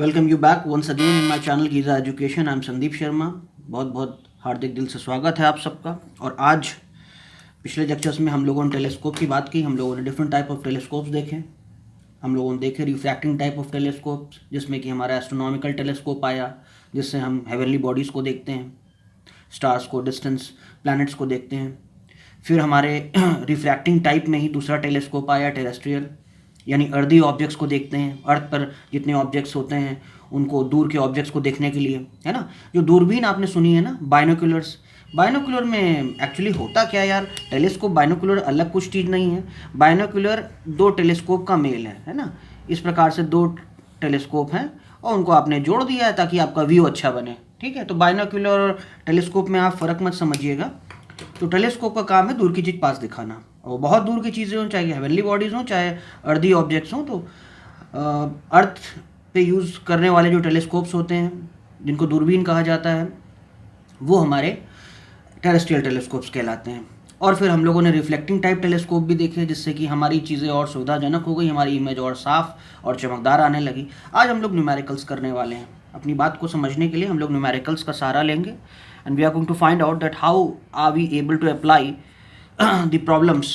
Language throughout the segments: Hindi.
Welcome you back once again in my channel Giza education. I am Sandeep Sharma. बहुत बहुत हार्दिक दिल से स्वागत है आप सबका। और आज पिछले लेक्चर्स में हम लोगों ने टेलीस्कोप की बात की। हम लोगों ने डिफरेंट टाइप ऑफ टेलीस्कोप्स देखे। हम लोगों ने देखे रिफ्रैक्टिंग टाइप ऑफ टेलीस्कोप्स, जिसमें कि हमारा एस्ट्रोनॉमिकल टेलीस्कोप आया, जिससे हम हेवनली बॉडीज़ को देखते हैं, स्टार्स को, डिस्टेंस प्लैनेट्स को देखते हैं। फिर हमारे रिफ्रैक्टिंग टाइप में ही दूसरा टेलीस्कोप आया, टेरेस्ट्रियल, यानी अर्दी ऑब्जेक्ट्स को देखते हैं। अर्थ पर जितने ऑब्जेक्ट्स होते हैं उनको, दूर के ऑब्जेक्ट्स को देखने के लिए, है ना। जो दूरबीन आपने सुनी है ना, बाइनोकुलर्स, बाइनोकुलर में एक्चुअली होता क्या यार, टेलीस्कोप बाइनोकुलर अलग कुछ चीज़ नहीं है। बाइनोकुलर दो टेलीस्कोप का मेल है ना। इस प्रकार से दो टेलीस्कोप हैं और उनको आपने जोड़ दिया है ताकि आपका व्यू अच्छा बने, ठीक है। तो बाइनोकुलर और टेलीस्कोप में आप फ़र्क मत समझिएगा। तो टेलीस्कोप का काम है दूर की चीज़ पास दिखाना, और बहुत दूर की चीज़ें हों, चाहे हेवनली बॉडीज़ हों, चाहे अर्दी ऑब्जेक्ट्स हों। तो अर्थ पे यूज़ करने वाले जो टेलीस्कोप्स होते हैं, जिनको दूरबीन कहा जाता है, वो हमारे टेरेस्ट्रियल टेलीस्कोप्स कहलाते हैं। और फिर हम लोगों ने रिफ्लेक्टिंग टाइप टेलीस्कोप भी देखे, जिससे कि हमारी चीज़ें और सुविधाजनक हो गई, हमारी इमेज और साफ़ और चमकदार आने लगी। आज हम लोग न्यूमेरिकल्स करने वाले हैं। अपनी बात को समझने के लिए हम लोग न्यूमेरिकल्स का सहारा लेंगे, and we are going to find out that how are we able to apply the problems,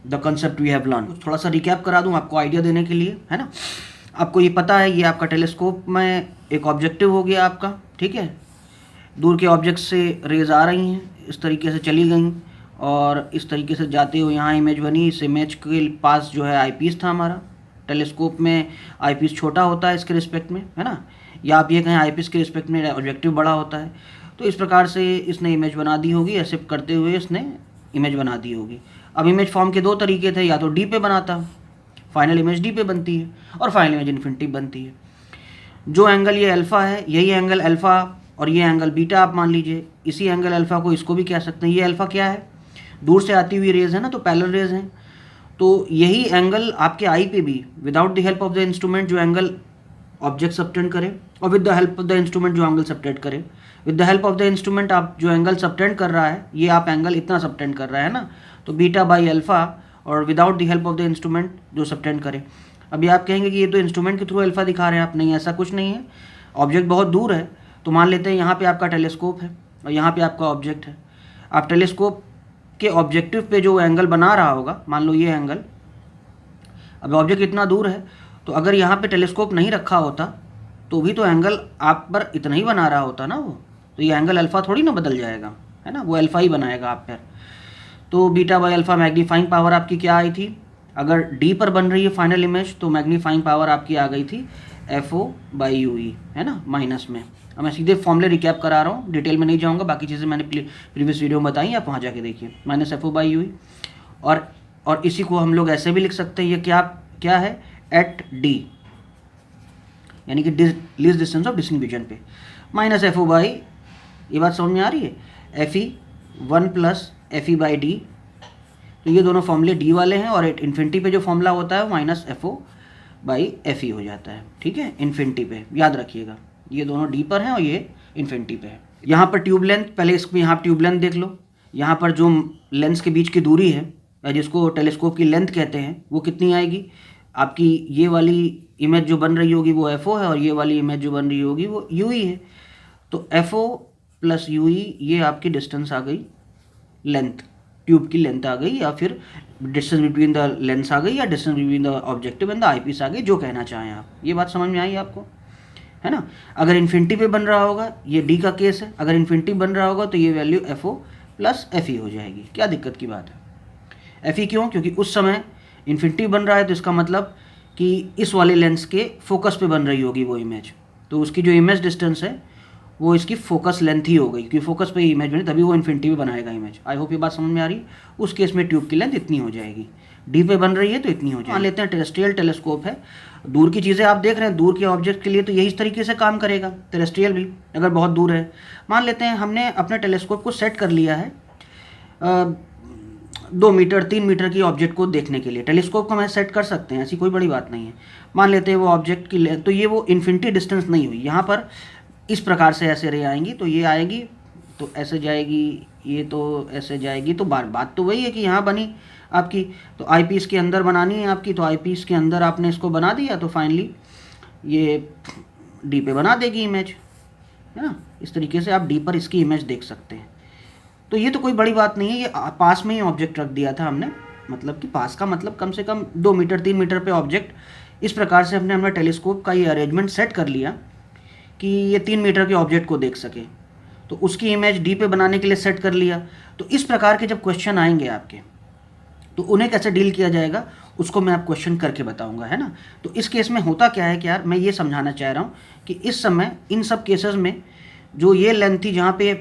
the concept we have learn. थोड़ा सा रिकैप करा दूं आपको आइडिया देने के लिए, है ना। आपको ये पता है, ये आपका टेलीस्कोप में एक ऑब्जेक्टिव हो गया आपका, ठीक है। दूर के ऑब्जेक्ट से रेज आ रही हैं, इस तरीके से चली गई और इस तरीके से जाते हुए यहाँ इमेज बनी। इस इमेज के पास जो है आईपीस था हमारा। टेलीस्कोप में आईपीस छोटा होता है इसके रिस्पेक्ट में, है ना, या आप ये कहें आईपीस के रिस्पेक्ट में ऑब्जेक्टिव बड़ा होता है। तो इस प्रकार से इसने इमेज बना दी होगी, ऐसे करते हुए इसने इमेज बना दी होगी। अब इमेज फॉर्म के दो तरीके थे, या तो डी पे बनाता, फाइनल इमेज डी पे बनती है, और फाइनल इमेज इन्फिनिटी बनती है। जो एंगल ये अल्फ़ा है, यही एंगल अल्फ़ा, और ये एंगल बीटा आप मान लीजिए। इसी एंगल अल्फ़ा को इसको भी कह सकते हैं। ये अल्फ़ा क्या है, दूर से आती हुई रेज है ना, तो पैरेलल रेज हैं। तो यही एंगल आपके आई पे भी, without the help of the instrument, जो एंगल ऑब्जेक्ट सबटेंड करे, और with the help of the instrument जो एंगल सबटेंड करे। With the help of the instrument आप जो एंगल सबटेंड कर रहा है, ये आप एंगल इतना सबटेंड कर रहा है ना, तो बीटा बाई अल्फ़ा, और without the help of the instrument जो सबटेंड करे। अभी आप कहेंगे कि ये तो इंस्ट्रूमेंट के थ्रू अल्फ़ा दिखा रहे हैं आप। नहीं, ऐसा कुछ नहीं है। ऑब्जेक्ट बहुत दूर है, तो मान लेते हैं यहाँ पे आपका टेलीस्कोप है और यहाँ पे आपका ऑब्जेक्ट है। आप टेलीस्कोप के ऑब्जेक्टिव पे जो एंगल बना रहा होगा, मान लो ये एंगल, अब ऑब्जेक्ट इतना दूर है, तो अगर यहाँ पे टेलीस्कोप नहीं रखा होता तो भी तो एंगल आप पर इतना ही बना रहा होता ना वो। तो ये एंगल अल्फ़ा थोड़ी ना बदल जाएगा, है ना, वो अल्फ़ा ही बनाएगा आप पर। तो beta by alpha magnifying power आपकी क्या आई थी, अगर डी पर बन रही है फाइनल इमेज, तो मैग्नीफाइंग पावर आपकी आ गई थी FO बाई UE, है ना, माइनस में। अब मैं सीधे फॉर्मूले रिकैप करा रहा हूँ, डिटेल में नहीं जाऊँगा, बाकी चीज़ें मैंने प्रीवियस वीडियो में बताई, आप वहाँ जाके देखिए। माइनस FO बाई UE, और इसी को हम लोग ऐसे भी लिख सकते हैं, ये क्या है, एट डी, यानी कि लीस्ट डिस्टेंस ऑफ डिस्ट्रीब्यूशन पे, माइनस FO बाई, ये बात समझ में आ रही है, FE 1 plus FE by D. तो ये दोनों फॉर्मूले डी वाले हैं, और इन्फिनिटी पे जो फॉर्मूला होता है वो माइनस FO बाई FE हो जाता है, ठीक है, इन्फिनिटी पे। याद रखिएगा, ये दोनों डी पर हैं और ये इन्फिनिटी पे है। यहाँ पर ट्यूब लेंथ, पहले इसमें यहाँ ट्यूब लेंथ देख लो। यहाँ पर जो लेंस के बीच की दूरी है, या जिसको टेलीस्कोप की लेंथ कहते हैं, वो कितनी आएगी आपकी। ये वाली इमेज जो बन रही होगी वो FO है, और ये वाली इमेज जो बन रही होगी वो UE है। तो FO प्लस UE, ये आपकी डिस्टेंस आ गई, लेंथ, ट्यूब की लेंथ आ गई, या फिर डिस्टेंस बिटवीन द लेंस आ गई, या distance between the objective and the eyepiece आ गई, जो कहना चाहें आप। ये बात समझ में आई आपको, है ना। अगर इन्फिनिटी पे बन रहा होगा, ये डी का केस है, अगर इन्फिनिटी बन रहा होगा तो ये वैल्यू FO प्लस FE हो जाएगी। क्या दिक्कत की बात है। FE क्यों, क्योंकि उस समय इन्फिनिटी बन रहा है, तो इसका मतलब कि इस वाले लेंस के फोकस पे बन रही होगी वो इमेज, तो उसकी जो इमेज डिस्टेंस है वो इसकी फोकस लेंथ ही हो गई, क्योंकि फोकस पे इमेज बनी, तभी वो इन्फिनिटी पे बनाएगा इमेज। आई होप ये बात समझ में आ रही। उस केस में ट्यूब की लेंथ इतनी हो जाएगी, डी पे बन रही है तो इतनी हो जाएगी। मान लेते हैं टेरेस्ट्रियल टेलीस्कोप है, दूर की चीज़ें आप देख रहे हैं, दूर के ऑब्जेक्ट के लिए तो यही इस तरीके से काम करेगा टेरेस्ट्रियल भी, अगर बहुत दूर है। मान लेते हैं हमने अपने टेलीस्कोप को सेट कर लिया है 2 मीटर 3 मीटर की ऑब्जेक्ट को देखने के लिए। टेलीस्कोप को हम सेट कर सकते हैं, ऐसी कोई बड़ी बात नहीं है। मान लेते हैं वो ऑब्जेक्ट की लेंथ, तो ये वो इन्फिनिटी डिस्टेंस नहीं हुई। यहाँ पर इस प्रकार से ऐसे रे आएंगी, तो ये आएगी तो ऐसे जाएगी, ये तो ऐसे जाएगी। तो बात तो वही है कि यहाँ बनी आपकी, तो आईपीस के अंदर बनानी है आपकी, तो आईपीस के अंदर आपने इसको बना दिया, तो फाइनली ये डी पे बना देगी इमेज, है ना। इस तरीके से आप डी पर इसकी इमेज देख सकते हैं। तो ये तो कोई बड़ी बात नहीं है, ये पास में ही ऑब्जेक्ट रख दिया था हमने, मतलब कि पास का मतलब कम से कम 2 मीटर 3 मीटर पे ऑब्जेक्ट। इस प्रकार से हमने टेलीस्कोप का ये अरेंजमेंट सेट कर लिया कि ये 3 मीटर के ऑब्जेक्ट को देख सके, तो उसकी इमेज डी पे बनाने के लिए सेट कर लिया। तो इस प्रकार के जब क्वेश्चन आएंगे आपके, तो उन्हें कैसे डील किया जाएगा उसको मैं आप क्वेश्चन करके बताऊंगा, है ना। तो इस केस में होता क्या है कि यार मैं ये समझाना चाह रहा हूँ कि इस समय इन सब केसेस में जो ये लेंथ थी जहाँ पे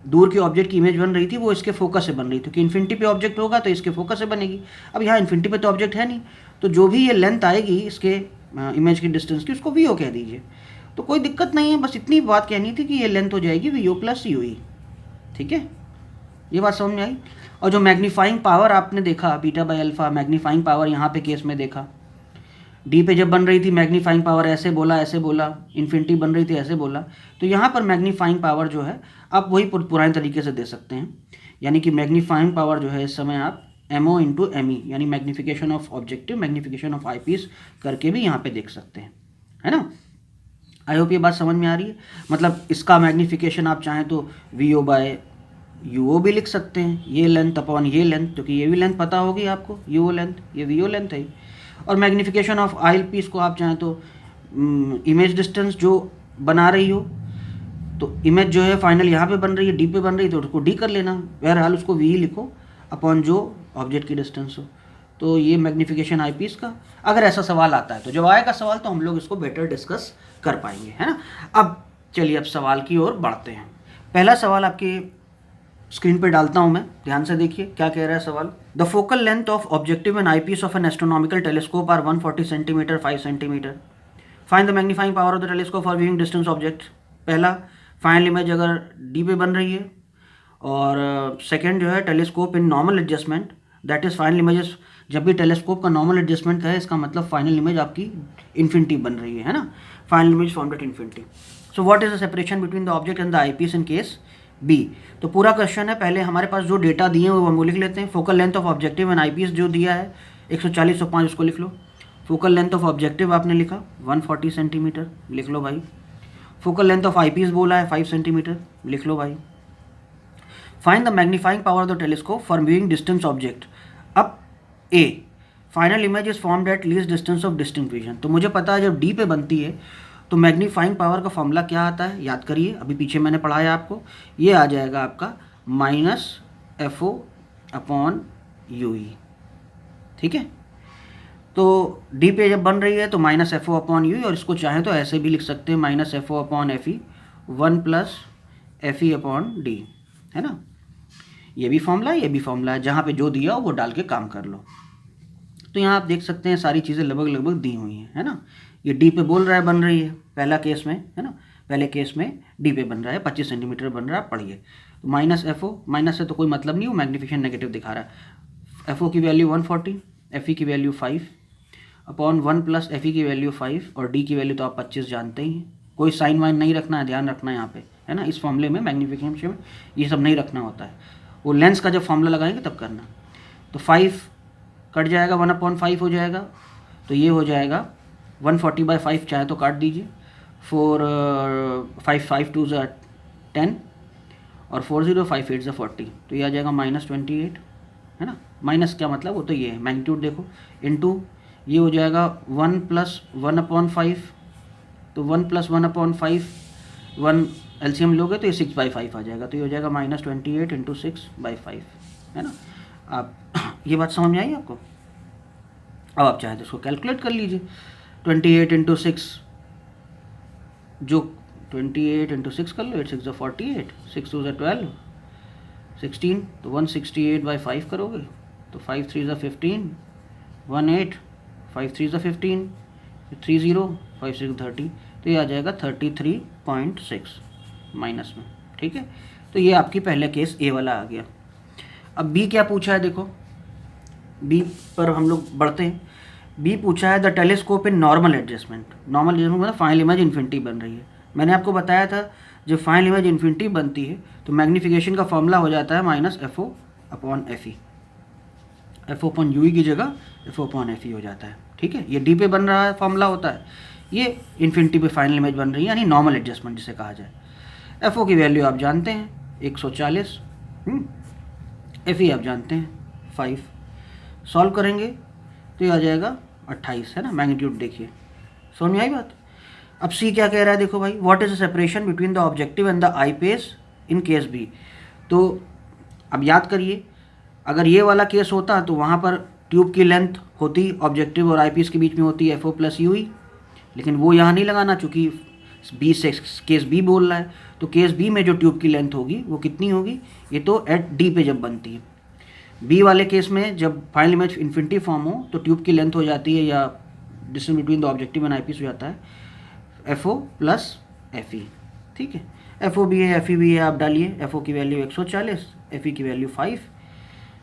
दूर के ऑब्जेक्ट की इमेज बन रही थी वो इसके फोकस से बन रही थी, कि इन्फिनिटी पे ऑब्जेक्ट होगा तो इसके फोकस से बनेगी। अब यहाँ इन्फिनिटी पे तो ऑब्जेक्ट है नहीं, तो जो भी ये लेंथ आएगी इसके इमेज की डिस्टेंस की, उसको वी ओ कह दीजिए। तो कोई दिक्कत नहीं है, बस इतनी बात कहनी थी कि ये लेंथ हो जाएगी वी ओ प्लस यू ई। ठीक है, ये बात समझ में आई। और जो मैग्नीफाइंग पावर आपने देखा beta by alpha, magnifying power यहाँ पे केस में देखा, डी पे जब बन रही थी मैग्नीफाइंग पावर ऐसे बोला, इन्फिनिटी बन रही थी ऐसे बोला, तो यहाँ पर मैग्नीफाइंग पावर जो है आप वही पुराने तरीके से दे सकते हैं, यानी कि मैग्नीफाइंग पावर जो है इस समय आप MO इंटू ME यानी magnification of objective, magnification of eyepiece करके भी यहाँ पे देख सकते हैं, है ना। आई होप ये बात समझ में आ रही है। मतलब इसका मैग्नीफिकेशन आप चाहें तो VO बाय UO भी लिख सकते हैं, ये लेंथ अपॉन ये लेंथ, क्योंकि ये भी लेंथ पता होगी आपको, UO लेंथ, ये VO लेंथ है। और मैग्नीफिकेशन ऑफ आई पीस को आप चाहें तो इमेज डिस्टेंस जो बना रही हो, तो इमेज जो है फाइनल यहाँ पे बन रही है, डी पे बन रही है, तो उसको डी कर लेना, बहरहाल उसको वी लिखो अपॉन जो ऑब्जेक्ट की डिस्टेंस हो। तो ये मैग्नीफिकेशन आई पीस का, अगर ऐसा सवाल आता है तो जब आएगा सवाल तो हम लोग इसको बेटर डिस्कस कर पाएंगे, है ना। अब चलिए अब सवाल की ओर बढ़ते हैं। पहला सवाल आपके स्क्रीन पे डालता हूं मैं, ध्यान से देखिए क्या कह रहा है सवाल। The focal length of objective and eyepiece of an astronomical telescope are 140 centimetre 5 centimetre. Find the magnifying power of the telescope for viewing distance object. पहला फाइनल इमेज अगर डी पे बन रही है, और सेकेंड जो है telescope in normal adjustment, that is final images. जब भी टेलीस्कोप का नॉर्मल एडजस्टमेंट है इसका मतलब फाइनल इमेज आपकी इन्फिनिटी बन रही है ना, final image formed at infinity. So what is the separation between the object and the eyepiece in case b. तो पूरा क्वेश्चन है, पहले हमारे पास जो डेटा दिए हैं वो हम लिख लेते हैं। Focal length of objective and eyepiece जो दिया है 140/105, उसको लिख लो। फोकल लेंथ ऑफ ऑब्जेक्टिव आपने लिखा 140 सेंटीमीटर, लिख लो भाई। Focal length of eyepiece बोला है 5 सेंटीमीटर, लिख लो भाई। Find the magnifying power of the telescope for viewing distance object. अब a final image is formed at least distance of distinct vision. तो मुझे पता है जब डी पे बनती है तो मैग्नीफाइंग पावर का फॉर्मूला क्या आता है, याद करिए, अभी पीछे मैंने पढ़ाया आपको। ये आ जाएगा आपका -FO/UE, ठीक है। तो डी पे जब बन रही है तो -FO/UE, और इसको चाहे तो ऐसे भी लिख सकते हैं -FO/FE 1 + FE/D, है ना। ये भी फॉर्मूला है, ये भी फॉर्मूला है, जहाँ पे जो दिया हो वो डाल के काम कर लो। तो यहाँ आप देख सकते हैं सारी चीज़ें लगभग दी हुई हैं, है ना। ये डी पे बोल रहा है बन रही है पहला केस में, है ना, पहले केस में डी पे बन रहा है 25 सेंटीमीटर बन रहा है, पढ़िए। तो -FO, माइनस से तो कोई मतलब नहीं, वो मैग्नीफिकेशन नेगेटिव दिखा रहा है। FO की वैल्यू 140, FE की वैल्यू 5/1 + FE की वैल्यू 5, और डी की वैल्यू तो आप 25 जानते ही हैं। कोई साइन वाइन नहीं रखना है, ध्यान रखना है यहाँ पे, है ना। इस फॉर्मूले में मैग्नीफिकेशन में ये सब नहीं रखना होता है, वो लेंस का जब फॉर्मूला लगाएंगे तब करना। तो 5 कट जाएगा, 1/5 हो जाएगा, तो ये हो जाएगा 140/5, चाहे तो काट दीजिए। 5 2 = 10 और 4 0 5 8 = 40, तो ये आ जाएगा -28, है ना। माइनस क्या मतलब, वो तो ये है मैग्नीट्यूड देखो, इनटू ये हो जाएगा 1 + 1/5, तो 1 + 1/5, 1 एलसीएम लोगे तो ये 6/5 आ जाएगा, तो ये हो जाएगा -28 × 6/5, है ना। आप ये बात समझ में आई आपको। अब आप चाहे तो इसको कैलकुलेट कर लीजिए। 28 × 6, जो 28 × 6 कर लो, 8 6 = 48, 6 2 = 12, 16, तो 168/5 करोगे तो 5 3 = 15, 1 8, 5 3 = 15, 3 0, 5 6 = 30, तो ये आ जाएगा 33.6 माइनस में, ठीक है। तो ये आपकी पहले केस ए वाला आ गया। अब बी क्या पूछा है, देखो बी पर हम लोग बढ़ते हैं। बी पूछा है the telescope in normal adjustment. Normal adjustment मतलब फाइनल इमेज इन्फिनिटी बन रही है। मैंने आपको बताया था जब फाइनल इमेज इन्फिनिटी बनती है तो मैग्नीफिकेशन का फॉर्मूला हो जाता है -FO/FE, FO/UE की जगह FO/FE हो जाता है, ठीक है। ये डी पे बन रहा है फॉर्मूला होता है, ये इन्फिनिटी पे फाइनल इमेज बन रही है, यानी नॉर्मल एडजस्टमेंट जिसे कहा जाए। एफ ओ की वैल्यू आप जानते हैं 140, एफ ई आप जानते हैं 5। सॉल्व करेंगे तो ये आ जाएगा 28, है ना। मैग्नीट्यूड देखिए, समझ में आई बात। अब सी क्या कह रहा है, देखो भाई, what is the separation between the objective and the eyepiece in case b. तो अब याद करिए, अगर ये वाला केस होता तो वहाँ पर ट्यूब की लेंथ होती ऑब्जेक्टिव और आई पीस के बीच में होती एफ ओ प्लस यू ई, लेकिन वो यहाँ नहीं लगाना चूँकि बी से केस बी बोल रहा है। तो केस बी में जो ट्यूब की लेंथ होगी वो कितनी होगी, ये तो एट डी पे जब बनती है। बी वाले केस में जब फाइनल इमेज इन्फिनिटी फॉर्म हो तो ट्यूब की लेंथ हो जाती है, या distance between the objective and eyepiece हो जाता है एफ ओ प्लस एफ ई। ठीक है, एफ ओ भी है, एफ ई भी है, आप डालिए। एफ ओ की वैल्यू 140, एफ ई की वैल्यू 5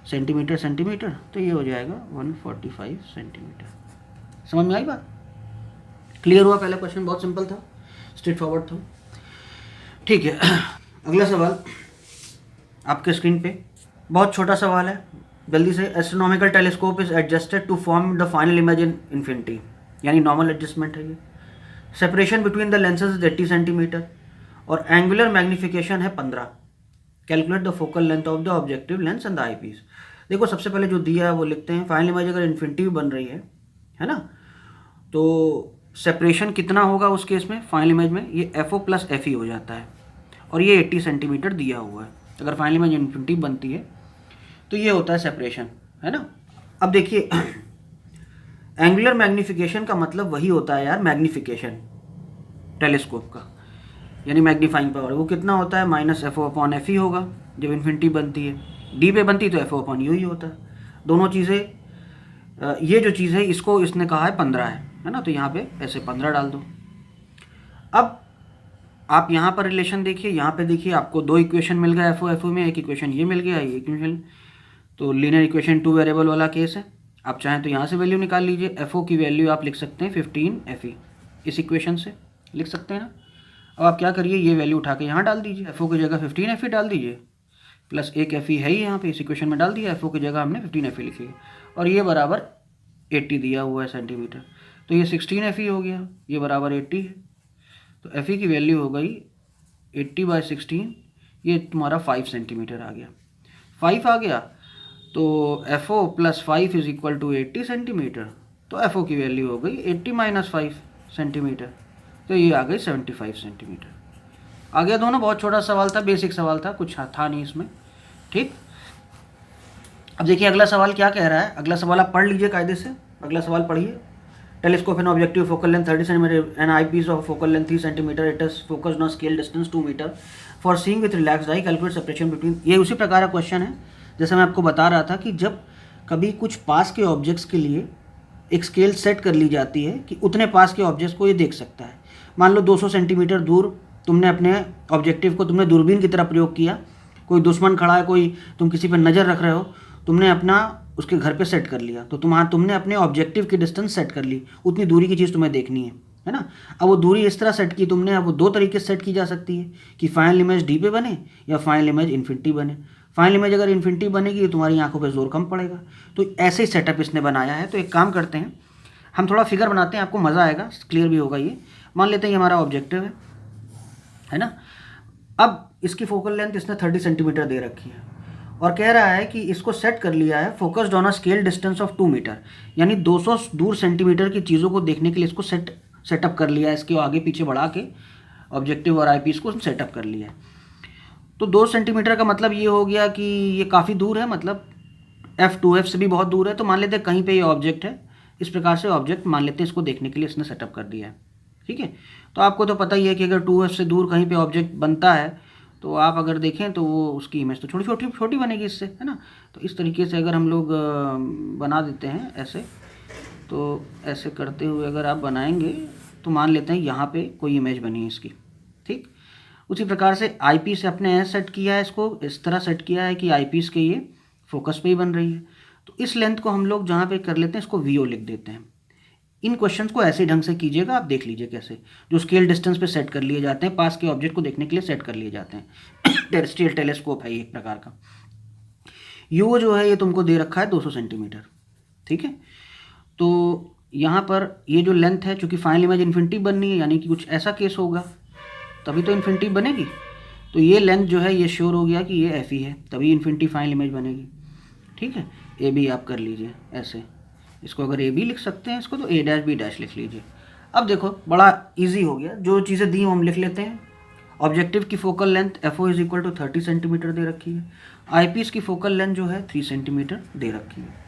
सेंटीमीटर सेंटीमीटर, तो ये हो जाएगा 145 सेंटीमीटर। समझ में आई बात, क्लियर हुआ। पहला क्वेश्चन बहुत सिंपल था, स्ट्रेट फॉरवर्ड था। ठीक है, अगला सवाल आपके स्क्रीन पे, बहुत छोटा सवाल है, जल्दी से। Astronomical telescope is adjusted to form the final image in infinity, यानी नॉर्मल एडजस्टमेंट है ये। Separation between the lenses is 80 centimetre और एंगुलर मैग्निफिकेशन है 15। Calculate the focal length of the objective lens and the eyepiece. देखो, सबसे पहले जो दिया है वो लिखते हैं। फाइनल इमेज अगर इन्फिनिटी बन रही है ना, तो सेपरेशन कितना होगा उस केस में, फाइनल इमेज में ये एफ ओ प्लस एफ ई हो जाता है, और ये 80 सेंटीमीटर दिया हुआ है। अगर फाइनल इमेज इन्फिनिटी बनती है तो ये होता है सेपरेशन, है ना। अब देखिए, एंगुलर मैग्निफिकेशन का मतलब वही होता है यार, मैग्निफिकेशन टेलीस्कोप का, यानी मैग्नीफाइंग पावर। वो कितना होता है, minus f o upon f e होगा जब इन्फिनिटी बनती है। डी पे बनती तो एफ ओ अपॉन यू ही होता है। दोनों चीज़ें, ये जो चीज़ है इसको इसने कहा है 15 है ना, तो यहाँ पे ऐसे 15 डाल दो। अब आप यहाँ पर रिलेशन देखिए, यहाँ पे देखिए, आपको दो इक्वेशन मिल गया एफ ओ में, एक इक्वेशन ये मिल गया, ये इक्वेशन, तो लीनियर इक्वेशन 2 वेरिएबल वाला केस है। आप चाहें तो यहाँ से वैल्यू निकाल लीजिए। एफ ओ की वैल्यू आप लिख सकते हैं 15 एफ ई, इस इक्वेशन से लिख सकते हैं ना। अब आप क्या करिए, ये वैल्यू उठा के यहाँ डाल दीजिए, एफ ओ की जगह 15 एफ ई डाल दीजिए, प्लस एक एफ ई है ही यहाँ पे, इस इक्वेशन में डाल दिया, एफ ओ की जगह हमने 15 एफ ई लिखी है, और ये बराबर 80 दिया हुआ है सेंटीमीटर, तो ये 16 एफ ई हो गया, ये बराबर 80 है। तो एफ ई की वैल्यू हो गई 80/16, ये तुम्हारा 5 सेंटीमीटर आ गया। 5 आ गया तो F O plus 5 is equal to 80 centimetre, तो एफ ओ की वैल्यू हो गई 80 - 5 सेंटीमीटर, तो ये आ गई 75 सेंटीमीटर। आ गया दोनों, बहुत छोटा सवाल था, बेसिक सवाल था, कुछ था नहीं इसमें। ठीक, अब देखिए अगला सवाल क्या कह रहा है। अगला सवाल आप पढ़ लीजिए कायदे से, अगला सवाल पढ़िए। Telescope an objective focal length 30 centimetre an eyepiece of focal length 3 centimetre, it is focused on scale distance 2 metre for seeing with relaxed eye, calculate separation between. ये उसी प्रकार का क्वेश्चन है जैसे मैं आपको बता रहा था कि जब कभी कुछ पास के ऑब्जेक्ट्स के लिए एक स्केल सेट कर ली जाती है कि उतने पास के ऑब्जेक्ट्स को ये देख सकता है। मान लो 200 सेंटीमीटर दूर तुमने अपने ऑब्जेक्टिव को तुमने दूरबीन की तरह प्रयोग किया, कोई दुश्मन खड़ा है, कोई तुम किसी पर नज़र रख रहे हो, तुमने अपना उसके घर पे सेट कर लिया, तो तुमने अपने ऑब्जेक्टिव की डिस्टेंस सेट कर ली, उतनी दूरी की चीज़ तुम्हें देखनी है ना। अब वो दूरी इस तरह सेट की तुमने, अब वो दो तरीके से सेट की जा सकती है कि फाइनल इमेज डी पे बने या फाइनल इमेज इन्फिनिटी बने। फाइनल इमेज अगर इन्फिनिटी बनेगी तो तुम्हारी आंखों पे जोर कम पड़ेगा, तो ऐसे ही सेटअप इसने बनाया है। तो एक काम करते हैं, हम थोड़ा फिगर बनाते हैं, आपको मज़ा आएगा, क्लियर भी होगा ये। मान लेते हैं ये हमारा ऑब्जेक्टिव है ना। अब इसकी फोकल लेंथ इसने 30 सेंटीमीटर दे रखी है और कह रहा है कि इसको सेट कर लिया है focused on a scale distance of 2 metre, यानी 200 दूर सेंटीमीटर की चीज़ों को देखने के लिए इसको सेटअप कर लिया है, इसके आगे पीछे बढ़ा के ऑब्जेक्टिव और आईपीस को सेटअप कर लिया है। तो 2 सेंटीमीटर का मतलब ये हो गया कि ये काफ़ी दूर है, मतलब F2F से भी बहुत दूर है। तो मान लेते हैं कहीं पे ये ऑब्जेक्ट है, इस प्रकार से ऑब्जेक्ट मान लेते हैं, इसको देखने के लिए इसने सेटअप कर दिया है। ठीक है, तो आपको तो पता ही है कि अगर 2F से दूर कहीं पे ऑब्जेक्ट बनता है तो आप अगर देखें तो वो उसकी इमेज तो छोटी बनेगी इससे, है ना। तो इस तरीके से अगर हम लोग बना देते हैं ऐसे, तो ऐसे करते हुए अगर आप बनाएंगे तो मान लेते हैं यहाँ पे कोई इमेज बनी है इसकी। ठीक, उसी प्रकार से आई पीस अपने ऐसे सेट किया है, इसको इस तरह सेट किया है कि आई पीस के ये फोकस पे ही बन रही है। तो इस लेंथ को हम लोग जहाँ पे कर लेते हैं इसको वीओ लिख देते हैं। इन क्वेश्चंस को ऐसे ढंग से कीजिएगा, आप देख लीजिए कैसे जो स्केल डिस्टेंस पे सेट कर लिए जाते हैं, पास के ऑब्जेक्ट को देखने के लिए सेट कर लिए जाते हैं। टेरेस्ट्रियल टेलीस्कोप है ये एक प्रकार का। यू जो है ये तुमको दे रखा है 200 सेंटीमीटर। ठीक है, तो यहाँ पर ये जो लेंथ है, चूँकि फाइनल इमेज इन्फिनिटी बननी है, यानी कि कुछ ऐसा केस होगा तभी तो इन्फिनिटी बनेगी। तो ये लेंथ जो है ये श्योर हो गया कि ये एफ ही है, तभी इन्फिनिटी फाइनल इमेज बनेगी। ठीक है, ए बी आप कर लीजिए ऐसे, इसको अगर ए बी लिख सकते हैं इसको, तो ए डैश बी डैश लिख लीजिए। अब देखो बड़ा इजी हो गया, जो चीज़ें दी हम लिख लेते हैं। ऑब्जेक्टिव की focal length F O is equal to 30 centimetre दे रखी है। आई पीस की फोकल लेंथ जो है 3 सेंटीमीटर दे रखी है।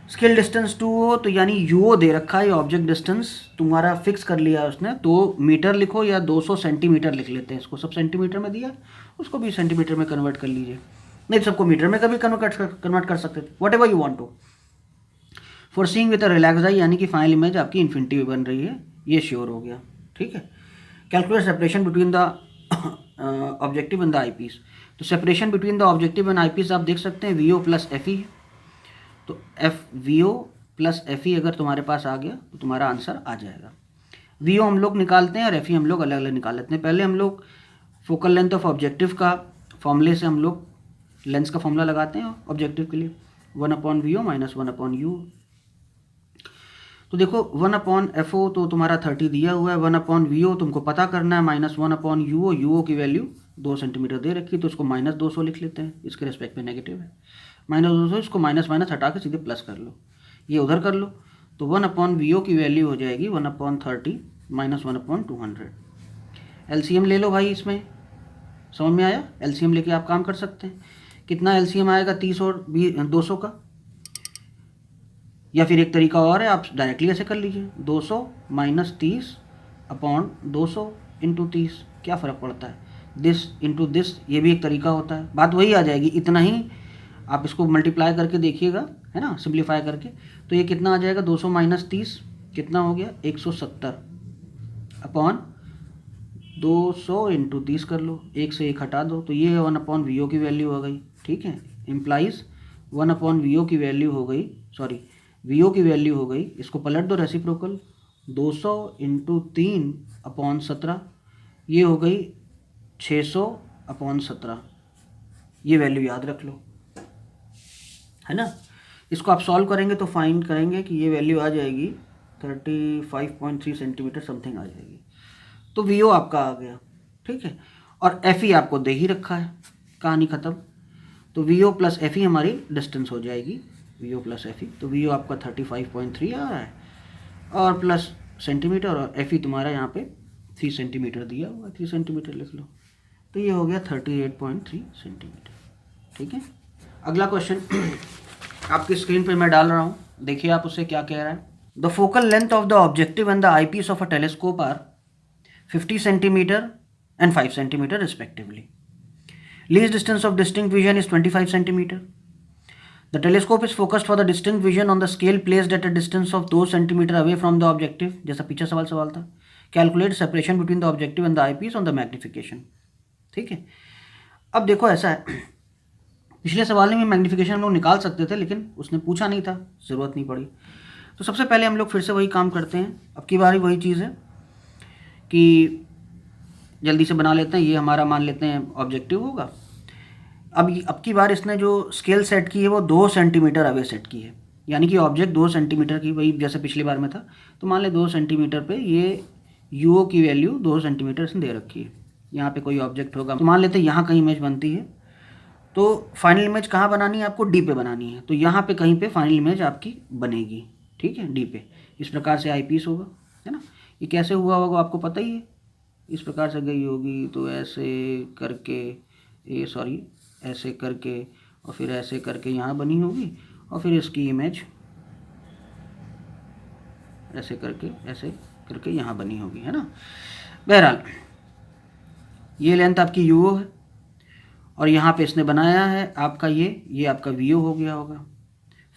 स्केल डिस्टेंस 2 हो तो यानी यूओ दे रखा है, ऑब्जेक्ट डिस्टेंस तुम्हारा फिक्स कर लिया उसने, तो मीटर लिखो या 200 सेंटीमीटर लिख लेते हैं इसको, सब सेंटीमीटर में दिया उसको भी सेंटीमीटर में कन्वर्ट कर लीजिए, नहीं सबको मीटर में कभी कन्वर्ट कर सकते थे, whatever you want to. For seeing with a relax eye, यानी कि फाइनल इमेज आपकी इन्फिनिटी में बन रही है, ये श्योर हो गया। ठीक है, calculate separation between the objective and the eyepiece. तो separation between the objective and eyepiece आप देख सकते हैं वी ओ प्लस एफ ई है, तो एफ वी ओ प्लस एफ ई अगर तुम्हारे पास आ गया तो तुम्हारा आंसर आ जाएगा। वी ओ हम लोग निकालते हैं और एफ ई हम लोग अलग अलग निकाल लेते हैं। पहले हम लोग फोकल लेंथ ऑफ ऑब्जेक्टिव का फॉर्मूले से हम लोग लेंस का फॉर्मूला लगाते हैं ऑब्जेक्टिव के लिए, 1/vo माइनस 1/u। तो देखो 1/fo तो तुम्हारा 30 दिया हुआ है, 1/vo तुमको पता करना है, माइनस 1/uo, uo की वैल्यू 2 सेंटीमीटर दे रखी है, तो इसको माइनस 200 लिख लेते हैं, इसके रेस्पेक्ट में नेगेटिव है, माइनस 200, इसको माइनस माइनस हटा के सीधे प्लस कर लो, ये उधर कर लो, तो 1/vo की वैल्यू हो जाएगी 1/30 माइनस 1/200। एलसीएम ले लो भाई, इसमें समझ में आया, एलसीएम लेके आप काम कर सकते हैं। कितना एलसीएम आएगा 30 और 200 का, या फिर एक तरीका और है, आप डायरेक्टली ऐसे कर लीजिए, 200 माइनस 30 अपॉन 200 इंटू 30, क्या फ़र्क पड़ता है, दिस इंटू दिस, ये भी एक तरीका होता है, बात वही आ जाएगी, इतना ही आप इसको मल्टीप्लाई करके देखिएगा, है ना, सिंप्लीफाई करके, तो ये कितना आ जाएगा 200 माइनस 30 कितना हो गया 170 अपॉन 200 इंटू 30 कर लो, एक से एक हटा दो, तो ये 1/vo की वैल्यू हो गई। ठीक है, इम्प्लाइज 1/vo की वैल्यू हो गई, सॉरी vo की वैल्यू हो गई, इसको पलट दो रेसिप्रोकल, 200 इंटू 3 अपॉन 17, ये हो गई 600 अपॉन 17, ये वैल्यू याद रख लो, है ना। इसको आप सॉल्व करेंगे तो फाइंड करेंगे कि ये वैल्यू आ जाएगी 35.3 सेंटीमीटर समथिंग आ जाएगी, तो vo आपका आ गया। ठीक है, और एफ ई आपको दे ही रखा है, कहानी ख़त्म। तो vo प्लस एफ ई हमारी डिस्टेंस हो जाएगी, vo प्लस एफ ई, तो vo आपका 35.3 आ रहा है और प्लस सेंटीमीटर, और एफ ई तुम्हारा यहाँ पे 3 सेंटीमीटर दिया हुआ है, 3 सेंटीमीटर लिख लो, तो ये हो गया 38.3 सेंटीमीटर। ठीक है, अगला क्वेश्चन आपकी स्क्रीन पे मैं डाल रहा हूँ, देखिए आप उससे क्या कह रहा है। The focal length of the objective and the eyepiece of a telescope are 50 centimetre and 5 centimeter respectively. Least distance of distinct vision is 25 centimeter. The telescope is focused for the distinct vision on the scale placed at a distance of 2 centimeter away from the objective. जैसा पीछे सवाल था, Calculate separation between the objective and the eyepiece on the magnification. ठीक है, अब देखो ऐसा है, पिछले सवाल में मैग्नीफिकेशन हम लोग निकाल सकते थे, लेकिन उसने पूछा नहीं था, ज़रूरत नहीं पड़ी। तो सबसे पहले हम लोग फिर से वही काम करते हैं, अब की बारी वही चीज़ है कि जल्दी से बना लेते हैं, ये हमारा मान लेते हैं ऑब्जेक्टिव होगा। अब की बार इसने जो स्केल सेट की है वो 2 सेंटीमीटर अवे सेट की है, यानी कि ऑब्जेक्ट 2 सेंटीमीटर की, वही जैसे पिछली बार में था, तो मान ले 2 सेंटीमीटर पे ये यूओ की वैल्यू 2 सेंटीमीटर इसने दे रखी है। यहाँ पे कोई ऑब्जेक्ट होगा, तो मान लेते हैं यहाँ कहीं इमेज बनती है, तो फाइनल इमेज कहाँ बनानी है आपको, डी पे बनानी है, तो यहाँ पे कहीं पे फाइनल इमेज आपकी बनेगी। ठीक है, डी पे इस प्रकार से आई पीस होगा, है ना। ये कैसे हुआ होगा आपको पता ही है, इस प्रकार से गई होगी, तो ऐसे करके ऐसे करके और फिर ऐसे करके यहाँ बनी होगी, और फिर इसकी इमेज ऐसे करके यहाँ बनी होगी, है ना। बहरहाल ये लेंथ आपकी यूओ है और यहाँ पे इसने बनाया है आपका ये आपका वीओ हो गया होगा।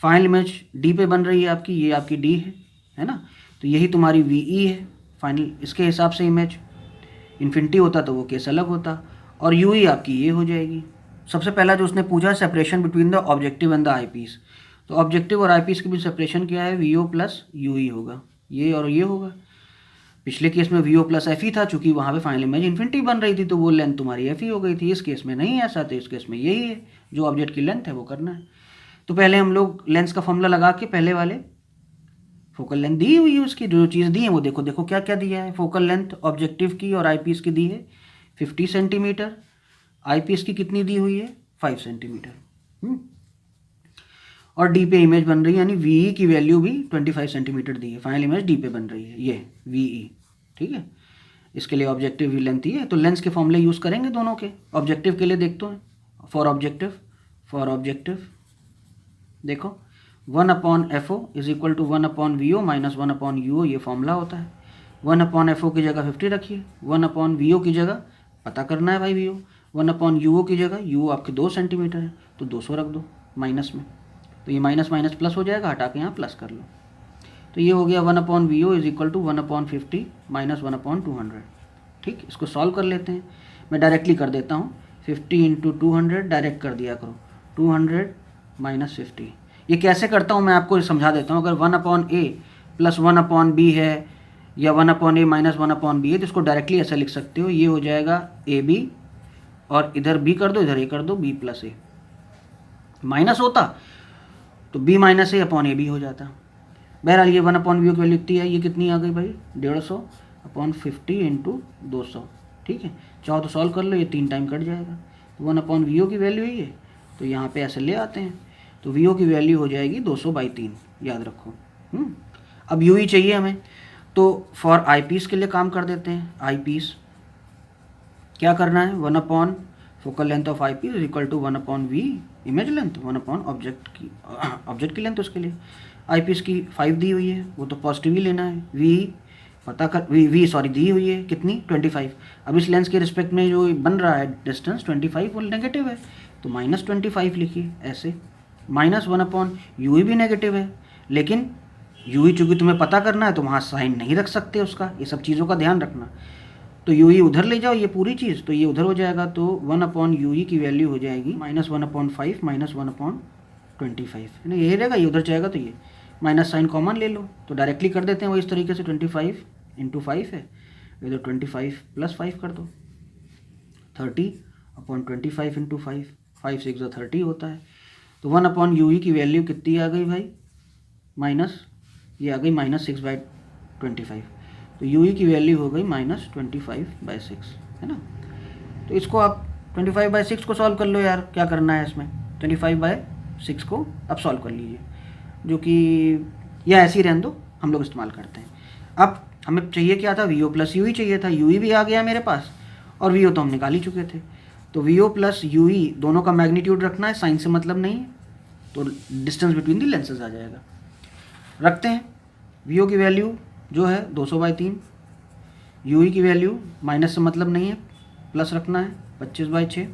फाइनल इमेज डी पे बन रही है आपकी, ये आपकी डी है ना, तो यही तुम्हारी वीई है फाइनल, इसके हिसाब से इमेज इन्फिनिटी होता तो वो केस अलग होता, और यू ही आपकी ये हो जाएगी। सबसे पहला जो उसने पूछा separation between the objective and the eyepiece, तो ऑब्जेक्टिव और आई पीस के बीच सेपरेशन क्या है, वी ओ प्लस यू ही होगा, ये और ये होगा। पिछले केस में वी ओ प्लस एफ ही था, चूंकि वहाँ पे फाइनल इमेज इन्फिनिटी बन रही थी, तो वो लेंथ तुम्हारी एफ ही हो गई थी। इस केस में नहीं ऐसा, तो इस केस में यही है, जो ऑब्जेक्ट की लेंथ है वो करना है। तो पहले हम लोग लेंस का फॉर्मूला लगा के पहले वाले फोकल लेंथ दी हुई है उसकी, जो चीज़ दी है वो देखो, देखो क्या क्या दिया है। फोकल लेंथ ऑब्जेक्टिव की और आईपीस की दी है 50 सेंटीमीटर, आईपीस की कितनी दी हुई है 5 सेंटीमीटर। और डी पे इमेज बन रही है, यानी वीई की वैल्यू भी 25 सेंटीमीटर दी है, फाइनल इमेज डी पे बन रही है, ये वीई। ठीक है, इसके लिए ऑब्जेक्टिव भी लेंथ ही है, तो लेंस के फॉर्मूले यूज़ करेंगे दोनों के। ऑब्जेक्टिव के लिए देखते हैं, फॉर ऑब्जेक्टिव देखो 1/FO is equal to 1/VO minus 1/UO, ये फॉर्मूला होता है। 1/FO की जगह 50 रखिए, 1/VO की जगह पता करना है भाई VO, 1/UO की जगह UO आपके 2 सेंटीमीटर है तो 200 रख दो माइनस में, तो ये माइनस माइनस प्लस हो जाएगा, हटा के यहाँ प्लस कर लो। तो ये हो गया 1/VO is equal to 1/50 minus 1/200। ठीक, इसको सॉल्व कर लेते हैं, मैं डायरेक्टली कर देता हूँ। 50 इंटू 200 डायरेक्ट कर दिया करो, 200 माइनस 50। ये कैसे करता हूँ मैं आपको समझा देता हूँ। अगर 1/A प्लस 1/B है या 1/A माइनस 1/B है तो इसको डायरेक्टली ऐसा लिख सकते हो, ये हो जाएगा AB और इधर B कर दो, इधर A कर दो, B प्लस A। माइनस होता तो B minus A upon AB हो जाता। बहरहाल ये 1/VO की वैल्यू कितनी है, ये कितनी आ गई भाई 150/50 इंटू 200। ठीक है, चाहो तो सॉल्व कर लो, ये 3 टाइम कट जाएगा, तो 1/VO की वैल्यू ही है, तो यहाँ पे ऐसे ले आते हैं, तो VO की वैल्यू हो जाएगी 200/3, याद रखो। अब UE चाहिए हमें, तो फॉर आई पीस के लिए काम कर देते हैं। आई पीस क्या करना है, 1/ focal length of eyepiece is equal to 1/V image length, 1/ object की लेंथ। उसके लिए आई पीस की 5 दी हुई है, वो तो पॉजिटिव ही लेना है। वी पता कर वी सॉरी दी हुई है कितनी 25। अब इस लेंस के रिस्पेक्ट में जो बन रहा है डिस्टेंस 25 वो नेगेटिव है, तो -25 लिखिए ऐसे। माइनस 1/UE भी नेगेटिव है, लेकिन UE चूँकि तुम्हें पता करना है तो वहाँ साइन नहीं रख सकते उसका, ये सब चीज़ों का ध्यान रखना। तो UE उधर ले जाओ, ये पूरी चीज़ तो ये उधर हो जाएगा, तो 1/UE की वैल्यू हो जाएगी -1/5 माइनस 1/25 है ना, यही रहेगा, ये उधर जाएगा तो ये माइनस साइन कॉमन ले लो, तो डायरेक्टली कर देते हैं वो इस तरीके से। 25 इंटू 5 है, इधर 25 प्लस 5 कर दो, 30/25 इंटू 5, 5 6 30 होता है। तो 1/UE की वैल्यू कितनी आ गई भाई, माइनस ये आ गई -6/25, तो UE की वैल्यू हो गई -25/6 है ना। तो इसको आप 25/6 को सॉल्व कर लो यार, क्या करना है इसमें, 25/6 को अब सॉल्व कर लीजिए, जो कि या ऐसे ही रहने दो, हम लोग इस्तेमाल करते हैं। अब हमें चाहिए क्या था, VO प्लस UE चाहिए था, UE भी आ गया मेरे पास और VO तो हम निकाल ही चुके थे। तो VO प्लस UE दोनों का मैग्नीट्यूड रखना है, साइन से मतलब नहीं है, तो डिस्टेंस बिटवीन दी लेंसेज आ जाएगा। रखते हैं, VO की वैल्यू जो है 200/3, UE की वैल्यू माइनस से मतलब नहीं है, प्लस रखना है 25/6।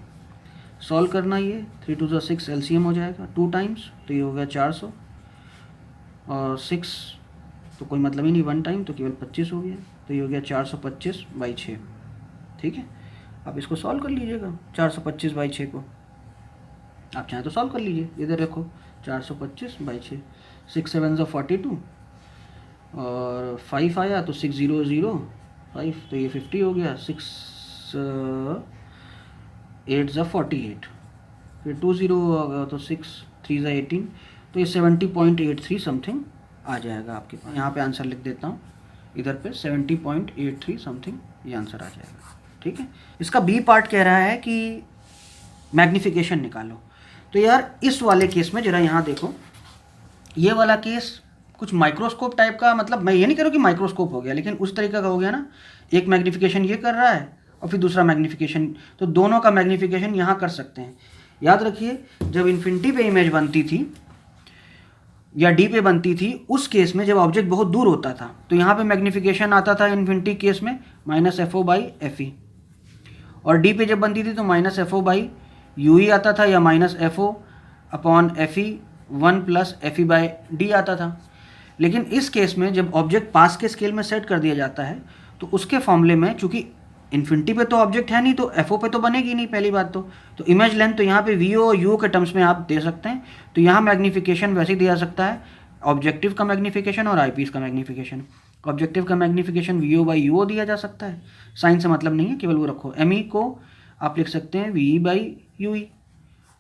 सॉल्व करना, ये 3 2 6 LCM हो जाएगा 2 टाइम्स, तो ये हो गया 400, और 6 तो कोई मतलब ही नहीं 1 टाइम, तो केवल 25 हो गया, तो ये हो गया 425/6। ठीक है, आप इसको सॉल्व कर लीजिएगा 425/6 को, आप चाहें तो सॉल्व कर लीजिए, इधर रखो 425/6, 6 7 42 और 5 आया तो 6005, तो ये 50 हो गया, 6 8 48, फिर 20 होगा तो 6 3 18, तो ये 70.83 समथिंग आ जाएगा आपके पास। यहाँ पे आंसर लिख देता हूँ, इधर पे 70.83 समथिंग ये आंसर आ जाएगा। ठीक है, इसका बी पार्ट कह रहा है कि मैग्नीफिकेशन निकालो। तो यार इस वाले केस में जरा यहाँ देखो, ये वाला केस कुछ माइक्रोस्कोप टाइप का, मतलब मैं ये नहीं कह रहा कि माइक्रोस्कोप हो गया, लेकिन उस तरीके का हो गया ना, एक मैग्नीफिकेशन ये कर रहा है और फिर दूसरा मैग्नीफिकेशन, तो दोनों का मैग्नीफिकेशन यहाँ कर सकते हैं। याद रखिए, जब इन्फिनिटी पे इमेज बनती थी या डी पे बनती थी, उस केस में जब ऑब्जेक्ट बहुत दूर होता था तो यहाँ पे मैग्नीफिकेशन आता था इन्फिनिटी केस में -FO/FE, और डी पे जब बनती थी तो -FO/UE आता था या -FO/FE 1 + FE/D आता था। लेकिन इस केस में जब ऑब्जेक्ट पास के स्केल में सेट कर दिया जाता है तो उसके फॉर्मूले में, चूंकि इन्फिनिटी पे तो ऑब्जेक्ट है नहीं, तो FO पे तो बनेगी नहीं पहली बात तो इमेज लेंथ तो यहाँ पे VO और U के टर्म्स में आप दे सकते हैं। तो यहाँ मैग्नीफिकेशन वैसे ही दिया जा सकता है, ऑब्जेक्टिव का मैग्नीफिकेशन और आईपीस का मैग्नीफिकेशन। ऑब्जेक्टिव का मैग्नीफिकेशन VO/UO दिया जा सकता है, साइन से मतलब नहीं है, केवल वो रखो। ME को आप लिख सकते हैं VE/UE।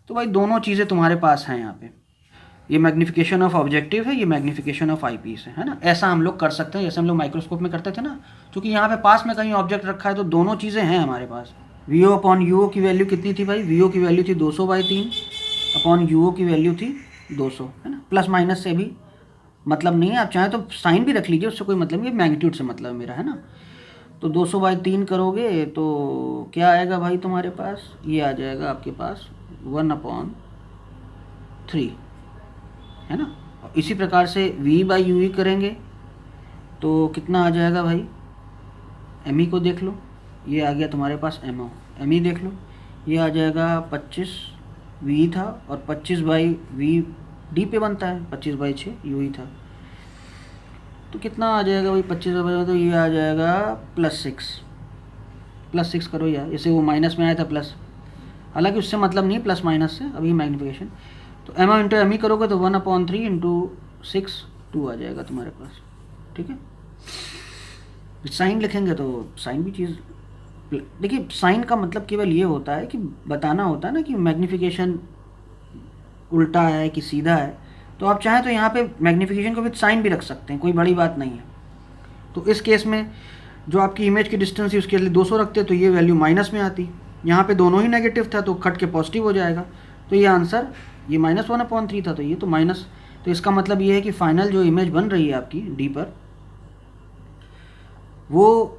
तो भाई दोनों चीज़ें तुम्हारे पास हैं यहाँ पे। ये मैग्नीफिकेशन ऑफ ऑब्जेक्टिव है, ये मैग्नीफिकेशन ऑफ आई पीस है ना। ऐसा हम लोग कर सकते हैं जैसे हम लोग माइक्रोस्कोप में करते थे ना, क्योंकि यहाँ पे पास में कहीं ऑब्जेक्ट रखा है तो दोनों चीज़ें हैं हमारे पास। वी ओ अपॉन यू ओ की वैल्यू कितनी थी भाई? वी ओ की वैल्यू थी 200/3 अपॉन यू ओ की वैल्यू थी 200, है ना। प्लस माइनस से भी मतलब नहीं है, आप चाहें तो साइन भी रख लीजिए, उससे कोई मतलब नहीं है, मैग्नीट्यूड से मतलब है मेरा, है ना। तो 200/3 करोगे तो क्या आएगा भाई तुम्हारे पास? ये आ जाएगा आपके पास 1/3, है ना। इसी प्रकार से v/u करेंगे तो कितना आ जाएगा भाई? एम को देख लो, ये आ गया तुम्हारे पास एम देख लो, ये आ जाएगा 25 v था और 25/v डी पे बनता है, 25/6 यू ही था। तो कितना आ जाएगा भाई 25/, तो ये आ जाएगा +6 करो यार, जैसे वो माइनस में आया था प्लस, हालांकि उससे मतलब नहीं प्लस माइनस से, अभी मैग्नीफिकेशन। तो एम इंटू एम करोगे तो 1/3 × 6 2 आ जाएगा तुम्हारे पास, ठीक है। साइन लिखेंगे तो साइन भी चीज़, देखिए साइन का मतलब केवल ये होता है कि बताना होता है ना कि मैग्नीफिकेशन उल्टा है कि सीधा है। तो आप चाहें तो यहाँ पे मैग्नीफिकेशन को विद साइन भी रख सकते हैं, कोई बड़ी बात नहीं है। तो इस केस में जो आपकी इमेज की डिस्टेंस है उसके लिए 200 रखते तो ये वैल्यू माइनस में आती, यहाँ पे दोनों ही नेगेटिव था तो कट के पॉजिटिव हो जाएगा। तो ये आंसर ये -1/3 था, तो ये तो माइनस, तो इसका मतलब ये है कि फाइनल जो इमेज बन रही है आपकी डी पर वो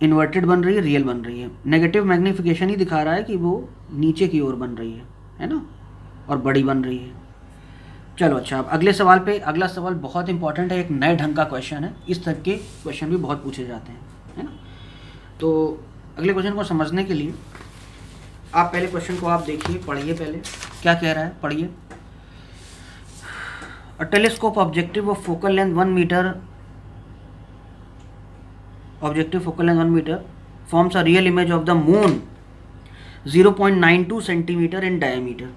इन्वर्टेड बन रही है, रियल बन रही है। नेगेटिव मैग्नीफिकेशन ही दिखा रहा है कि वो नीचे की ओर बन रही है ना, और बड़ी बन रही है। चलो अच्छा, अब अगले सवाल पे। अगला सवाल बहुत इंपॉर्टेंट है, एक नए ढंग का क्वेश्चन है, इस तरह के क्वेश्चन भी बहुत पूछे जाते हैं, है ना। तो अगले क्वेश्चन को समझने के लिए आप पहले क्वेश्चन को आप देखिए, पढ़िए, पहले क्या कह रहा है पढ़िए। A telescope objective of focal length 1 metre, objective focal length 1 meter forms a real image of the moon 0.92 centimeter in diameter.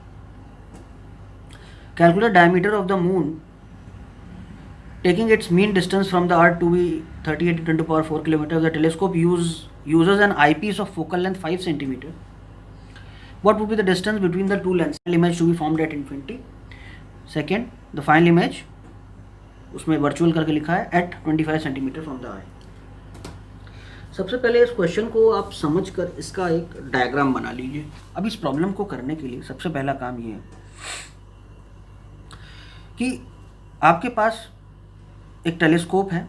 Calculate diameter of the moon taking its mean distance from the earth to be 38 × 10⁴ kilometer. The telescope uses an eyepiece of focal length 5 centimeter. What would be the distance between the two lenses? Final image to be formed at infinity. Second, the final image उसमें वर्चुअल करके लिखा है at 25 centimeter from the eye. सबसे पहले इस क्वेश्चन को आप समझकर इसका एक डायग्राम बना लीजिए। अब इस प्रॉब्लम को करने के लिए सबसे पहला काम ये है कि आपके पास एक टेलीस्कोप है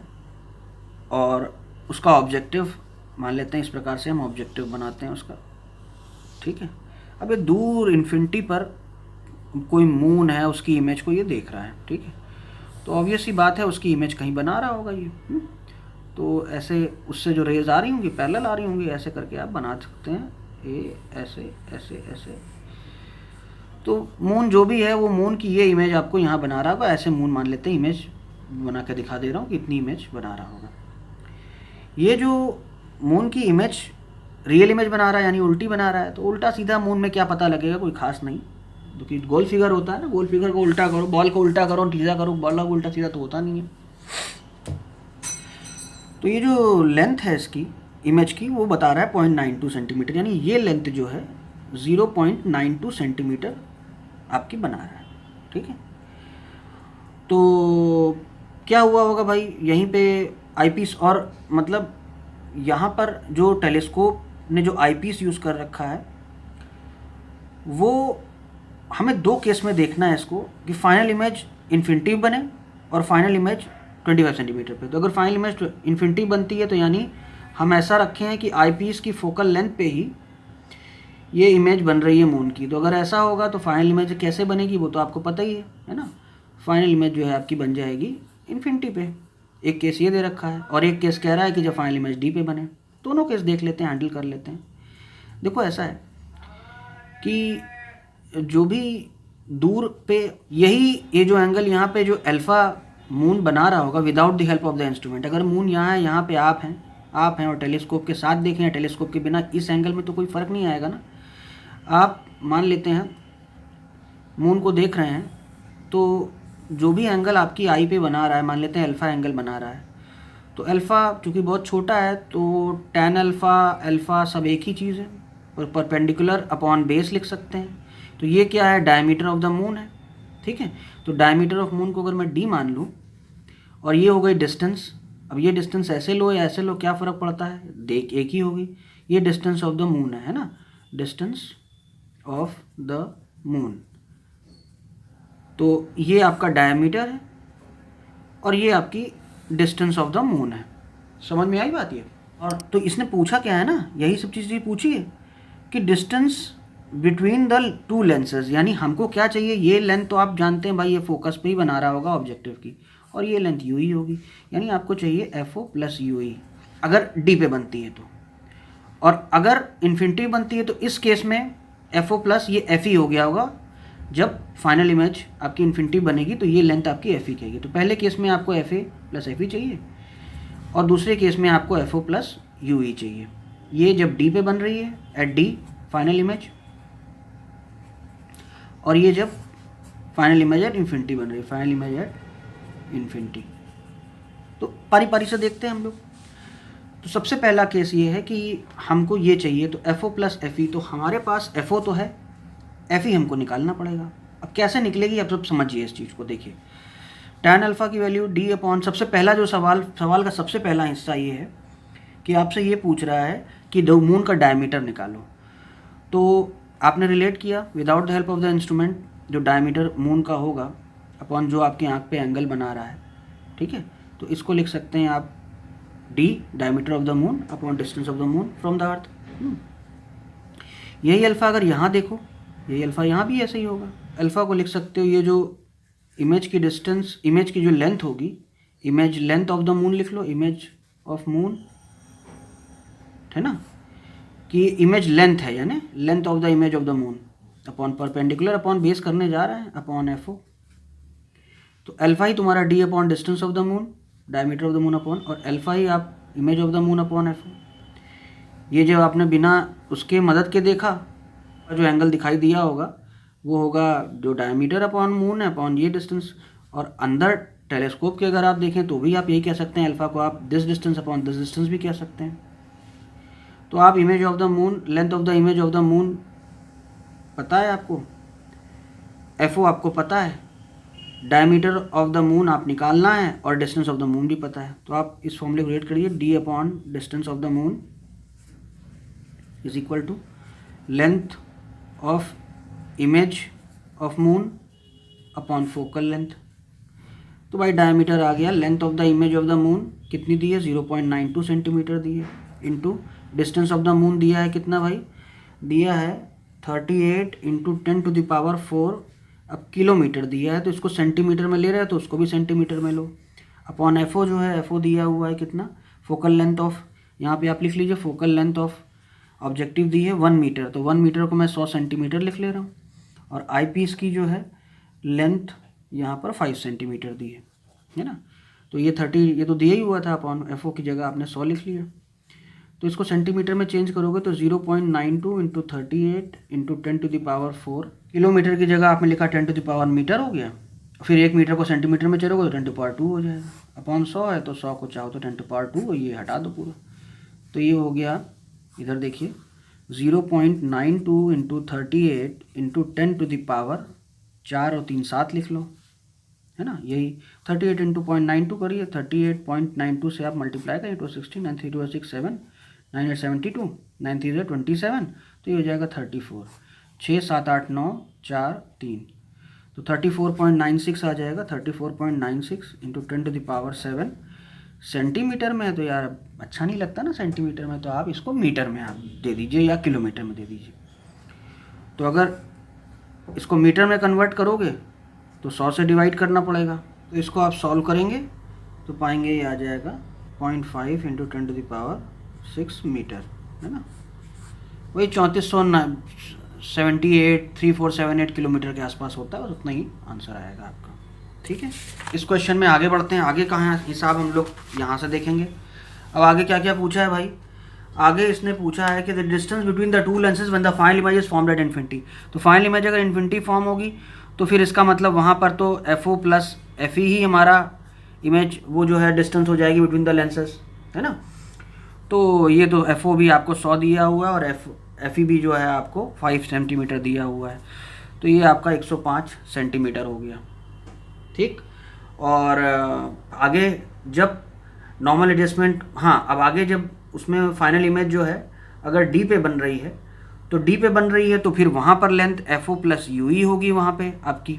और उसका ऑब्जेक्टिव मान लेते हैं, इस प्रकार से हम ऑब्जेक्टिव बनाते हैं उसका, ठीक है। अब ये दूर इन्फिनिटी पर कोई मून है, उसकी इमेज को ये देख रहा है, ठीक है। तो ऑब्वियस सी बात है उसकी इमेज कहीं बना रहा होगा ये, तो ऐसे उससे जो रेज आ रही होंगी पैरेलल आ रही होंगी, ऐसे करके आप बना सकते हैं, ये ऐसे ऐसे ऐसे। तो मून जो भी है वो मून की ये इमेज आपको यहाँ बना रहा होगा, ऐसे मून मान लेते हैं, इमेज बना के दिखा दे रहा हूँ कि इतनी इमेज बना रहा होगा। ये जो मून की इमेज रियल इमेज बना रहा है यानी उल्टी बना रहा है, तो उल्टा सीधा मून में क्या पता लगेगा, कोई खास नहीं, क्योंकि गोल फिगर होता है ना, गोल फिगर को उल्टा करो, बॉल को उल्टा करो, सीधा करो, बॉल को उल्टा सीधा तो होता नहीं है। तो ये जो लेंथ है इसकी इमेज की वो बता रहा है 0.92 सेंटीमीटर, यानी ये लेंथ जो है 0.92 सेंटीमीटर आपकी बना रहा है, ठीक है। तो क्या हुआ होगा भाई, यहीं पे आईपीस, और मतलब यहाँ पर जो टेलीस्कोप ने जो आईपीस यूज़ कर रखा है वो हमें दो केस में देखना है इसको, कि फाइनल इमेज इन्फिनिटी बने और फाइनल इमेज 25 सेंटीमीटर पे। तो अगर फाइनल इमेज इन्फिनिटी बनती है तो यानी हम ऐसा रखे हैं कि आईपीस की फोकल लेंथ पे ही ये इमेज बन रही है मून की। तो अगर ऐसा होगा तो फाइनल इमेज कैसे बनेगी वो तो आपको पता ही है ना। फाइनल इमेज जो है आपकी बन जाएगी इन्फिनिटी पे। एक केस ये दे रखा है और एक केस कह रहा है कि जब फाइनल इमेज डी पे बने। दोनों केस देख लेते हैं, हैंडल कर लेते हैं। देखो ऐसा है कि जो भी दूर पे ये जो एंगल यहाँ पे जो अल्फ़ा मून बना रहा होगा without the help of the instrument, अगर मून यहाँ है, यहाँ पे आप हैं और टेलीस्कोप के साथ देखें या टेलीस्कोप के बिना, इस एंगल में तो कोई फ़र्क नहीं आएगा ना। आप मान लेते हैं मून को देख रहे हैं तो जो भी एंगल आपकी आई पे बना रहा है, मान लेते हैं अल्फ़ा एंगल बना रहा है, तो अल्फ़ा चूँकि बहुत छोटा है तो tan अल्फ़ा सब एक ही चीज़ है और परपेंडिकुलर अपॉन बेस लिख सकते हैं। तो ये क्या है, डायमीटर ऑफ द मून है, ठीक है। तो डायमीटर ऑफ मून को अगर मैं डी मान लूँ और ये हो गई डिस्टेंस, अब ये डिस्टेंस ऐसे लो या ऐसे लो क्या फ़र्क पड़ता है, देख एक ही होगी, ये डिस्टेंस ऑफ द मून है ना, डिस्टेंस ऑफ द मून। तो ये आपका डायमीटर है और ये आपकी डिस्टेंस ऑफ द मून है। समझ में आई बात ये? और तो इसने पूछा क्या है ना, यही सब चीज़ें पूछी है कि distance between the two lenses, यानी हमको क्या चाहिए, ये लेंथ तो आप जानते हैं भाई, ये फोकस पे ही बना रहा होगा ऑब्जेक्टिव की, और ये लेंथ यू ही होगी, यानी आपको चाहिए एफ ओ प्लस यू ई अगर डी पे बनती है तो। और अगर इन्फिनिटी बनती है तो इस केस में एफ ओ प्लस ये एफ ई हो गया होगा, जब फाइनल इमेज आपकी इन्फिनिटी बनेगी तो ये लेंथ आपकी एफ ई कहेगी। तो पहले केस में आपको f a plus F e चाहिए और दूसरे केस में आपको एफ ओ प्लस यू ई चाहिए। ये जब डी पे बन रही है एट डी फाइनल इमेज, और ये जब फाइनल इमेज एट इन्फिनिटी बन रही है, फाइनल इमेज एट इन्फिनिटी। तो पारी पारी से देखते हैं हम लोग। तो सबसे पहला केस ये है कि हमको ये चाहिए, तो F O plus F e, तो हमारे पास एफ ओ तो है, एफ ई हमको निकालना पड़ेगा। अब कैसे निकलेगी, अब सब समझिए इस चीज़ को। देखिए tan अल्फ़ा की वैल्यू डी अपॉन, सबसे पहला जो सवाल का सबसे पहला हिस्सा ये है कि आपसे ये पूछ रहा है कि द मून का डायमीटर निकालो। तो आपने रिलेट किया without the help of the instrument, जो डायमीटर मून का होगा अपॉन जो आपकी आँख पे एंगल बना रहा है, ठीक है। तो इसको लिख सकते हैं आप D diameter of the moon upon distance of the moon from the earth. यही अल्फ़ा अगर यहाँ देखो, यही अल्फ़ा यहाँ भी ऐसे ही होगा। अल्फ़ा को लिख सकते हो, ये जो इमेज की डिस्टेंस, इमेज की जो लेंथ होगी, image length of the moon लिख लो, इमेज ऑफ मून, है ना, कि इमेज लेंथ है, यानी length of the image of the moon upon perpendicular upon base करने जा रहे हैं अपॉन एफ ओ। तो अल्फ़ा ही तुम्हारा d upon distance of the moon, diameter of the moon upon, और अल्फ़ा ही आप image of the moon upon f o. ये जो आपने बिना उसके मदद के देखा, जो एंगल दिखाई दिया होगा वो होगा जो डायमीटर अपॉन मून है अपॉन ये डिस्टेंस। और अंदर टेलीस्कोप के अगर आप देखें तो भी आप यही कह सकते हैं, अल्फ़ा को आप this distance upon this distance भी कह सकते हैं। तो आप image of the moon, length of the image of the moon पता है आपको, एफ ओ आपको पता है, डायमीटर ऑफ द मून आप निकालना है और डिस्टेंस ऑफ द मून भी पता है। तो आप इस फॉर्मूले को रेट करिए, d upon distance of the moon is equal to length of image of moon upon focal length. तो भाई डायमीटर आ गया, length of the image of the moon कितनी दी है, 0.92 सेंटीमीटर दी है, into distance of the moon दिया है कितना भाई, दिया है 38 इंटू 10⁴। अब किलोमीटर दिया है तो इसको सेंटीमीटर में ले रहे हैं तो उसको भी सेंटीमीटर में लो, अपॉन एफ ओ जो है, एफ ओ दिया हुआ है कितना, फोकल लेंथ ऑफ, यहाँ पे आप लिख लीजिए फोकल लेंथ ऑफ ऑब्जेक्टिव दी है 1 मीटर, तो 1 मीटर को मैं 100 सेंटीमीटर लिख ले रहा हूँ, और आई पीस की जो है लेंथ यहाँ पर 5 सेंटीमीटर दी है ना। तो ये 30, ये तो दिया ही हुआ था, अपॉन एफ ओ की जगह आपने 100 लिख लिया। तो इसको सेंटीमीटर में चेंज करोगे तो 0.92 इंटू 38 इंटू 10⁴। किलोमीटर की जगह आपने लिखा 10⁻⁴ मीटर हो गया, फिर 1 मीटर को सेंटीमीटर में चलोगे तो 10⁻² हो जाएगा, अपॉन 100 है तो 100 को चाहो तो 10⁻², और ये हटा दो पूरा। तो ये हो गया, इधर देखिए 0.92 इंटू 38 इंटू 10⁻⁴ और 3 7 लिख लो, है ना। यही 38 इंटू 0.92 करिए, 38.92 से आप मल्टीप्लाई करें, 2 16, 9 3 2 6 7, 9 8 72, 9 3 27, तो ये हो जाएगा 34, 6 7 8 9 4 3, तो 34.96 आ जाएगा। 34.96 इंटू 10⁻⁷ सेंटीमीटर में है, तो यार अच्छा नहीं लगता ना सेंटीमीटर में, तो आप इसको मीटर में आप दे दीजिए या किलोमीटर में दे दीजिए। तो अगर इसको मीटर में कन्वर्ट करोगे तो 100 से डिवाइड करना पड़ेगा, तो इसको आप सॉल्व करेंगे तो पाएंगे ये आ जाएगा 0.5 इंटू 10⁻⁶ मीटर, है ना, वही 3478 किलोमीटर के आसपास होता है, और उतना ही आंसर आएगा आपका। ठीक है, इस क्वेश्चन में आगे बढ़ते हैं। आगे कहाँ हिसाब हम लोग यहाँ से देखेंगे। अब आगे क्या क्या पूछा है भाई, आगे इसने पूछा है कि the distance between the two lenses when the final image is formed at infinity. तो फाइनल इमेज अगर इन्फिनिटी फॉर्म होगी तो फिर इसका मतलब वहाँ पर तो F O plus F E ही हमारा इमेज वो जो है डिस्टेंस हो जाएगी बिटवीन द लेंसेज, है ना। तो ये तो एफ ओ भी आपको 100 दिया हुआ है और एफ ई भी जो है आपको 5 सेंटीमीटर दिया हुआ है। तो ये आपका 105 सेंटीमीटर हो गया, ठीक। और आगे जब नॉर्मल एडजस्टमेंट, हाँ अब आगे जब उसमें फाइनल इमेज जो है अगर डी पे बन रही है तो डी पे बन रही है तो फिर वहाँ पर लेंथ FO प्लस UE होगी वहाँ पे आपकी,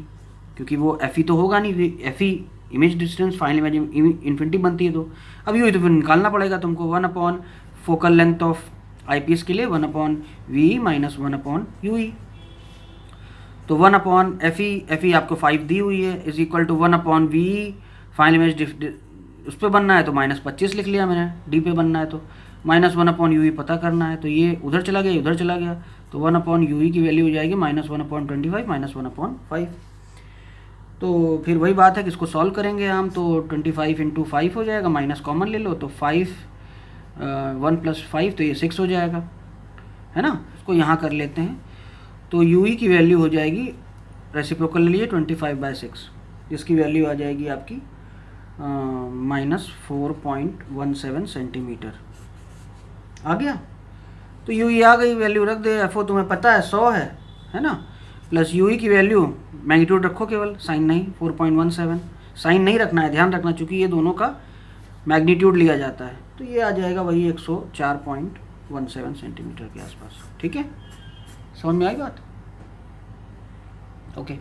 क्योंकि वो FE तो होगा नहीं, FE image distance final image infinity बनती है, तो अब UE तो फिर निकालना पड़ेगा तुमको, 1 फोकल लेंथ ऑफ आईपीएस के लिए 1/VE माइनस 1/UE। तो 1/FE आपको 5 दी हुई है is equal to 1/VE final image उस पर बनना है तो -25 लिख लिया मैंने, डी पे बनना है तो माइनस 1/UE पता करना है, तो ये उधर चला गया उधर चला गया, तो 1/UE की वैल्यू हो जाएगी -1/25 माइनस 1/5। तो फिर वही बात है कि इसको सॉल्व करेंगे हम, तो 25 × 5 हो जाएगा, माइनस कॉमन ले लो तो 5 1 + 5 तो ये 6 हो जाएगा, है ना। इसको यहाँ कर लेते हैं, तो UE की वैल्यू हो जाएगी, रेसिप्रोकल ले लिए 25/6, जिसकी वैल्यू आ जाएगी आपकी -4.17 सेंटीमीटर। आ गया, तो UE आ गई, वैल्यू रख दे, FO तुम्हें पता है 100 है ना, प्लस UE की वैल्यू मैग्नीट्यूड रखो केवल, साइन नहीं, 4.17 साइन नहीं रखना है, ध्यान रखना, चूँकि ये दोनों का मैग्नीट्यूड लिया जाता है, तो ये आ जाएगा वही 104.17 सेंटीमीटर के आसपास, ठीक है। समझ में आई बात? ओके।